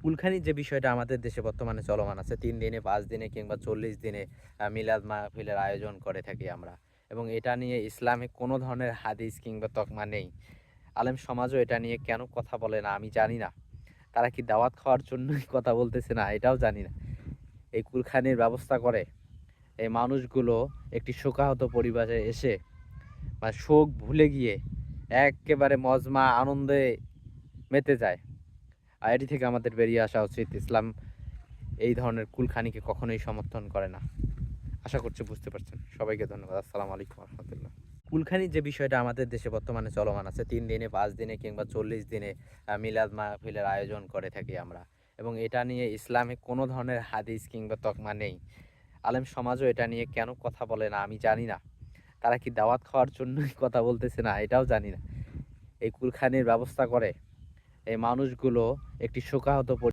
কুলখানির যে বিষয়টা আমাদের দেশে বর্তমানে চলমান আছে ৩ দিনে, ৫ দিনে কিংবা ৪০ দিনে মিলাদ মাহফিলের আয়োজন করে থাকি আমরা। এবং এটা নিয়ে ইসলামে কোনো ধরনের হাদিস কিংবা তকমা নেই। আলেম সমাজও এটা নিয়ে কেন কথা বলে না আমি জানি না। তারা কি দাওয়াত খাওয়ার জন্যই কথা বলতেছে না এটাও জানি না। এই কুলখানির ব্যবস্থা করে এই মানুষগুলো একটি শোকাহত পরিবারে এসে বা শোক ভুলে গিয়ে এক্কেবারে মজমা আনন্দে মেতে যায়। আর এটি থেকে আমাদের বেরিয়ে আসা উচিত। ইসলাম এই ধরনের কুলখানিকে কখনোই সমর্থন করে না। আশা করছি বুঝতে পারছেন। সবাইকে ধন্যবাদ। আসসালামু আলাইকুম রহমতুল্লাহ। কুলখানির যে বিষয়টা আমাদের দেশে বর্তমানে চলমান আছে ৩ দিনে, ৫ দিনে কিংবা ৪০ দিনে মিলাদ মাহফিলের আয়োজন করে থাকি আমরা। এবং এটা নিয়ে ইসলামে কোনো ধরনের হাদিস কিংবা তকমা নেই। আলেম সমাজও এটা নিয়ে কেন কথা বলে না আমি জানি না। তারা কি দাওয়াত খাওয়ার জন্যই কথা বলতেছে না এটাও জানি না। এই কুলখানির ব্যবস্থা করে এই মানুষগুলো একটি শোকাহত